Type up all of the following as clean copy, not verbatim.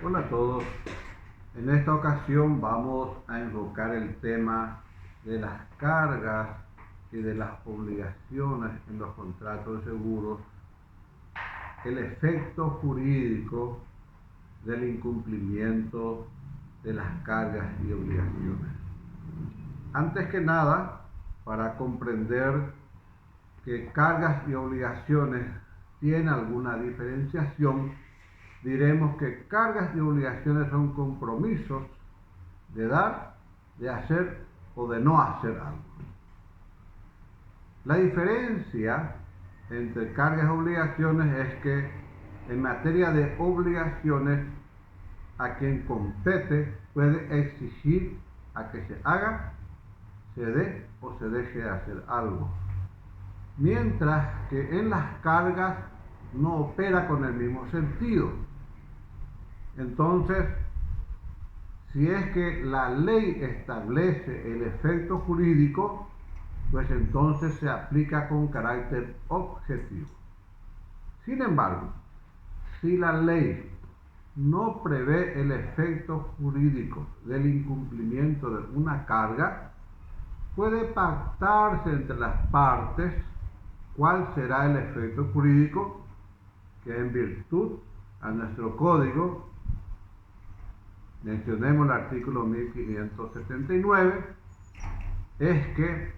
Hola a todos. En esta ocasión vamos a enfocar el tema de las cargas y de las obligaciones en los contratos de seguros, el efecto jurídico del incumplimiento de las cargas y obligaciones. Antes que nada, para comprender que cargas y obligaciones tienen alguna diferenciación, diremos que cargas y obligaciones son compromisos de dar, de hacer o de no hacer algo. La diferencia entre cargas y obligaciones es que en materia de obligaciones, a quien compete puede exigir a que se haga, se dé o se deje de hacer algo. Mientras que en las cargas no opera con el mismo sentido. Entonces, si es que la ley establece el efecto jurídico, pues entonces se aplica con carácter objetivo. Sin embargo, si la ley no prevé el efecto jurídico del incumplimiento de una carga, puede pactarse entre las partes cuál será el efecto jurídico que en virtud a nuestro código, mencionemos el artículo 1579, es que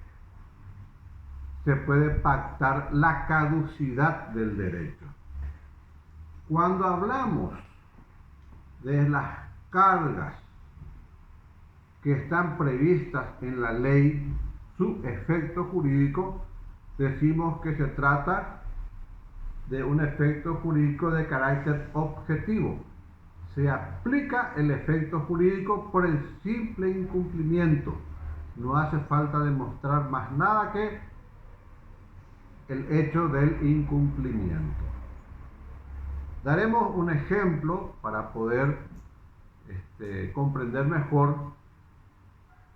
se puede pactar la caducidad del derecho. Cuando hablamos de las cargas que están previstas en la ley, su efecto jurídico, decimos que se trata de un efecto jurídico de carácter objetivo. Se aplica el efecto jurídico por el simple incumplimiento. No hace falta demostrar más nada que el hecho del incumplimiento. Daremos un ejemplo para poder comprender mejor.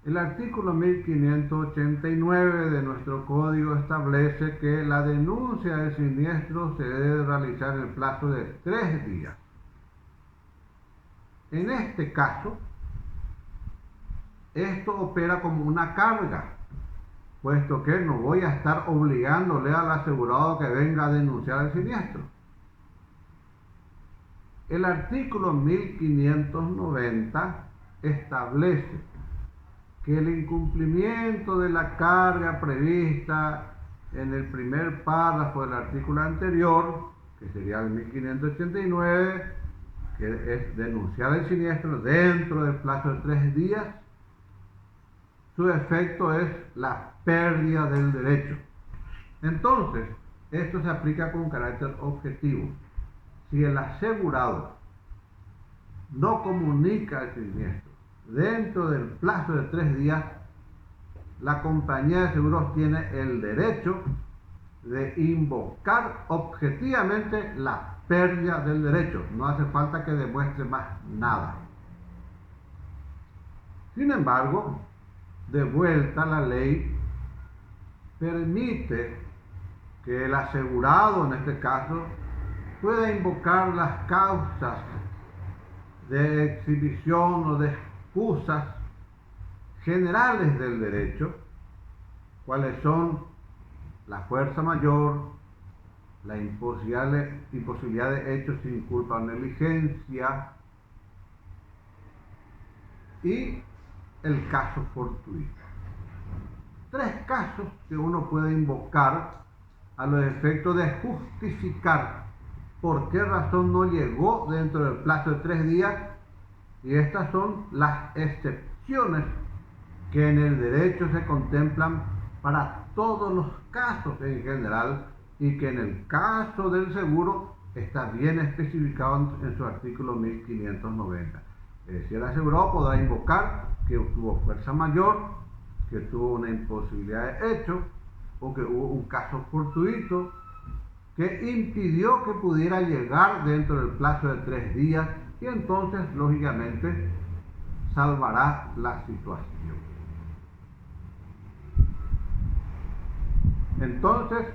El artículo 1589 de nuestro código establece que la denuncia de siniestro se debe realizar en el plazo de 3 días. En este caso, esto opera como una carga, puesto que no voy a estar obligándole al asegurado que venga a denunciar el siniestro. El artículo 1590 establece que el incumplimiento de la carga prevista en el primer párrafo del artículo anterior, que sería el 1589, que es denunciar el siniestro dentro del plazo de 3 días, su efecto es la pérdida del derecho. Entonces, esto se aplica con carácter objetivo. Si el asegurado no comunica el siniestro dentro del plazo de 3 días, la compañía de seguros tiene el derecho de invocar objetivamente la pérdida del derecho. No hace falta que demuestre más nada. Sin embargo, de vuelta la ley permite que el asegurado, en este caso, pueda invocar las causas de exhibición o de excusas generales del derecho, cuáles son la fuerza mayor, la imposibilidad de hechos sin culpa o negligencia y el caso fortuito. 3 casos que uno puede invocar a los efectos de justificar por qué razón no llegó dentro del plazo de 3 días, y estas son las excepciones que en el derecho se contemplan para todos los casos en general, y que en el caso del seguro está bien especificado en su artículo 1590. Es decir, el asegurado podrá invocar que tuvo fuerza mayor, que tuvo una imposibilidad de hecho, o que hubo un caso fortuito que impidió que pudiera llegar dentro del plazo de 3 días, y entonces lógicamente salvará la situación. Entonces,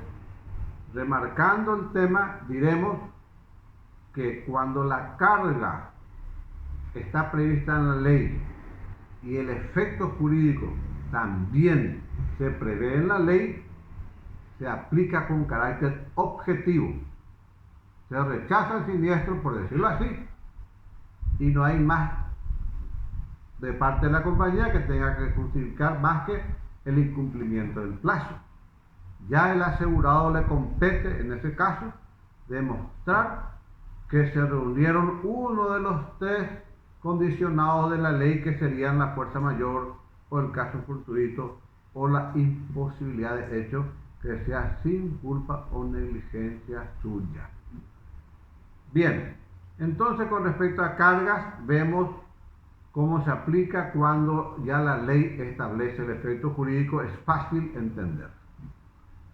remarcando el tema, diremos que cuando la carga está prevista en la ley y el efecto jurídico también se prevé en la ley, se aplica con carácter objetivo. Se rechaza el siniestro, por decirlo así, y no hay más de parte de la compañía que tenga que justificar más que el incumplimiento del plazo. Ya el asegurado le compete, en ese caso, demostrar que se reunieron uno de los tres condicionados de la ley, que serían la fuerza mayor o el caso fortuito o la imposibilidad de hecho que sea sin culpa o negligencia suya. Bien, entonces con respecto a cargas, vemos cómo se aplica cuando ya la ley establece el efecto jurídico. Es fácil entender.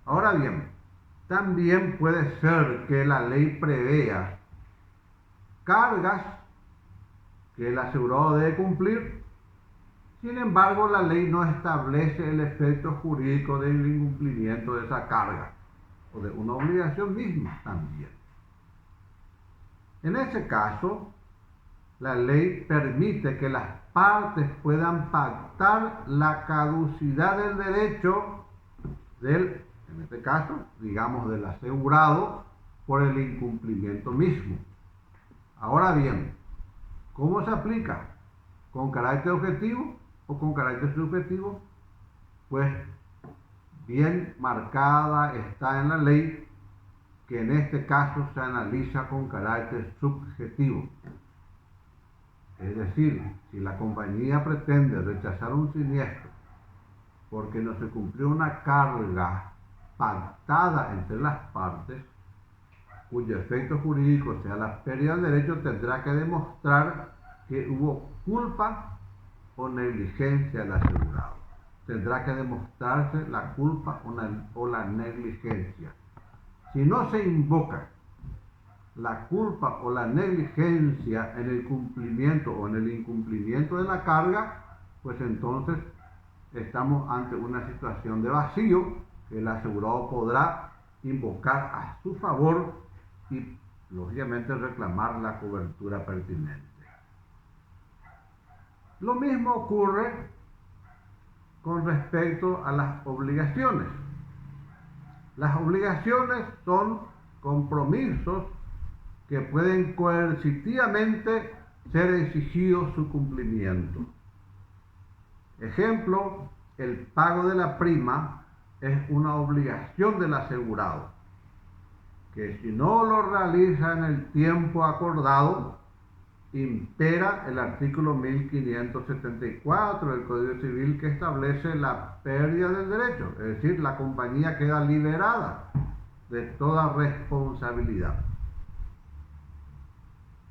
Ahora bien, también puede ser que la ley prevea cargas que el asegurado debe cumplir. Sin embargo, la ley no establece el efecto jurídico del incumplimiento de esa carga o de una obligación misma también. En ese caso, la ley permite que las partes puedan pactar la caducidad del derecho del, en este caso, digamos, del asegurado por el incumplimiento mismo. Ahora bien, ¿cómo se aplica? ¿Con carácter objetivo o con carácter subjetivo? Pues bien marcada está en la ley que en este caso se analiza con carácter subjetivo. Es decir, si la compañía pretende rechazar un siniestro porque no se cumplió una carga pactada entre las partes, cuyo efecto jurídico sea la pérdida del derecho, tendrá que demostrar que hubo culpa o negligencia del asegurado. Tendrá que demostrarse la culpa o la negligencia. Si no se invoca la culpa o la negligencia en el cumplimiento o en el incumplimiento de la carga, pues entonces estamos ante una situación de vacío que el asegurado podrá invocar a su favor y lógicamente reclamar la cobertura pertinente. Lo mismo ocurre con respecto a las obligaciones. Las obligaciones son compromisos que pueden coercitivamente ser exigidos su cumplimiento. Ejemplo, el pago de la prima es una obligación del asegurado, que si no lo realiza en el tiempo acordado, impera el artículo 1574 del Código Civil, que establece la pérdida del derecho, es decir, la compañía queda liberada de toda responsabilidad.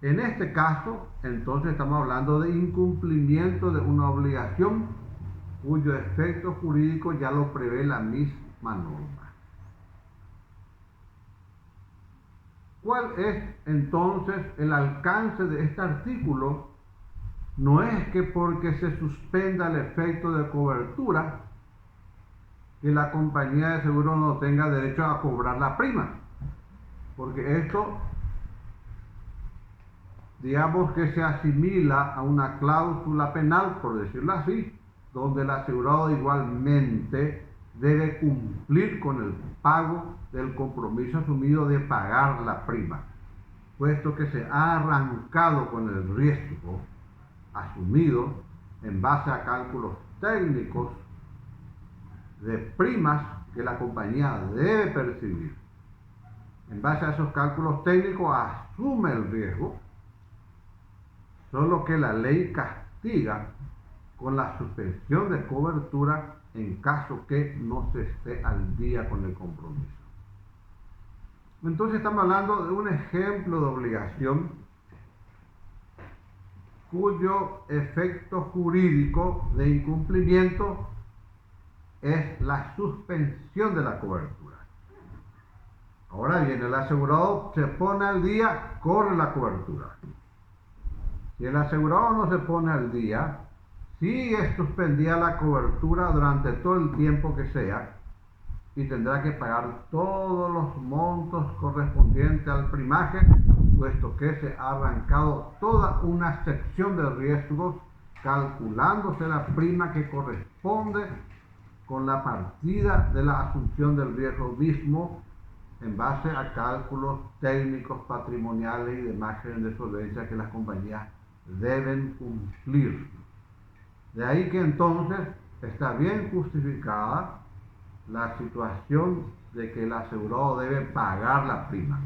En este caso, entonces estamos hablando de incumplimiento de una obligación cuyo efecto jurídico ya lo prevé la misma norma. ¿Cuál es entonces el alcance de este artículo? No es que porque se suspenda el efecto de cobertura, que la compañía de seguro no tenga derecho a cobrar la prima, porque esto, digamos que se asimila a una cláusula penal, por decirlo así, donde el asegurado igualmente debe cumplir con el pago del compromiso asumido de pagar la prima, puesto que se ha arrancado con el riesgo asumido en base a cálculos técnicos de primas que la compañía debe percibir. En base a esos cálculos técnicos asume el riesgo, solo que la ley castiga con la suspensión de cobertura en caso que no se esté al día con el compromiso. Entonces estamos hablando de un ejemplo de obligación cuyo efecto jurídico de incumplimiento es la suspensión de la cobertura. Ahora bien, el asegurado se pone al día, corre la cobertura. Si el asegurado no se pone al día, sigue suspendida la cobertura durante todo el tiempo que sea y tendrá que pagar todos los montos correspondientes al primaje puesto que se ha arrancado toda una sección de riesgos calculándose la prima que corresponde con la partida de la asunción del riesgo mismo en base a cálculos técnicos, patrimoniales y de margen de solvencia que las compañías deben cumplir. De ahí que entonces está bien justificada la situación de que el asegurado debe pagar la prima.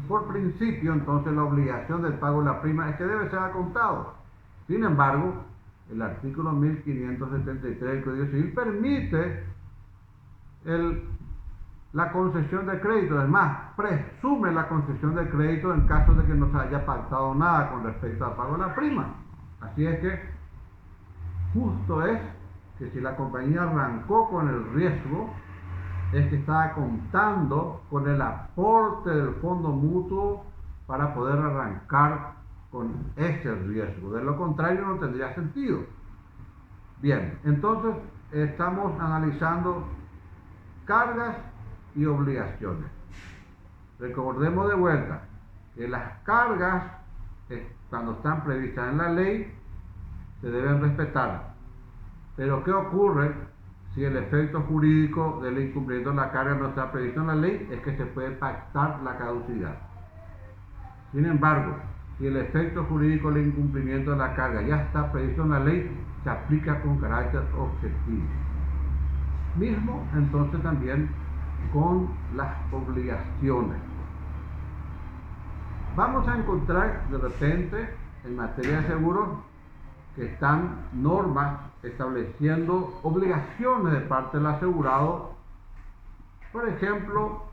Por principio, entonces, la obligación del pago de la prima es que debe ser a contado. Sin embargo, el artículo 1573 del Código Civil permite la concesión de crédito. Además, presume la concesión de crédito en caso de que no se haya pactado nada con respecto al pago de la prima. Así es que justo es que si la compañía arrancó con el riesgo, es que estaba contando con el aporte del fondo mutuo para poder arrancar con ese riesgo. De lo contrario, no tendría sentido. Bien, entonces estamos analizando cargas y obligaciones. Recordemos de vuelta que las cargas, cuando están previstas en la ley, se deben respetar. Pero ¿qué ocurre si el efecto jurídico del incumplimiento de la carga no está previsto en la ley? Es que se puede pactar la caducidad. Sin embargo, si el efecto jurídico del incumplimiento de la carga ya está previsto en la ley, se aplica con carácter objetivo. Mismo entonces también con las obligaciones. Vamos a encontrar de repente en materia de seguros que están normas estableciendo obligaciones de parte del asegurado, por ejemplo,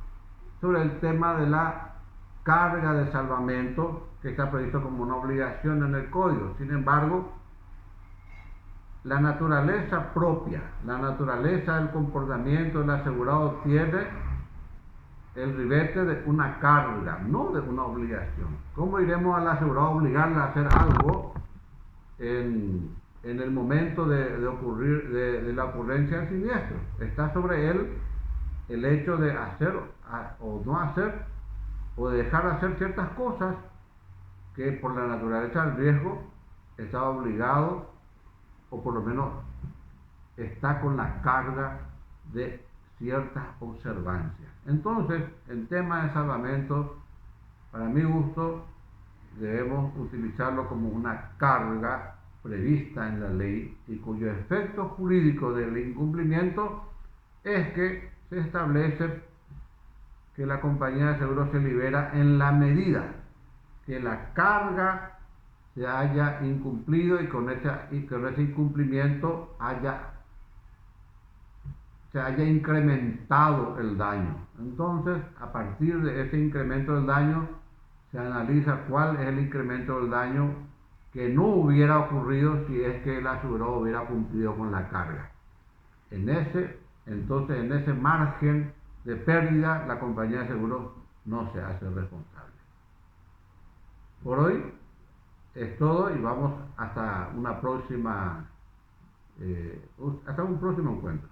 sobre el tema de la carga de salvamento, que está previsto como una obligación en el código. Sin embargo, la naturaleza propia, la naturaleza del comportamiento del asegurado tiene el ribete de una carga, no de una obligación. ¿Cómo iremos al asegurado a obligarle a hacer algo en el momento de la ocurrencia del siniestro? Está sobre él el hecho de hacer o no hacer, o de dejar de hacer ciertas cosas que por la naturaleza del riesgo está obligado, o por lo menos está con la carga de ciertas observancias. Entonces, en tema de salvamento, para mi gusto, debemos utilizarlo como una carga prevista en la ley y cuyo efecto jurídico del incumplimiento es que se establece que la compañía de seguros se libera en la medida que la carga se haya incumplido y con ese incumplimiento se haya incrementado el daño. Entonces, a partir de ese incremento del daño, se analiza cuál es el incremento del daño que no hubiera ocurrido si es que el asegurado hubiera cumplido con la carga. Entonces, en ese margen de pérdida, la compañía de seguros no se hace responsable. Por hoy es todo y vamos hasta un próximo encuentro.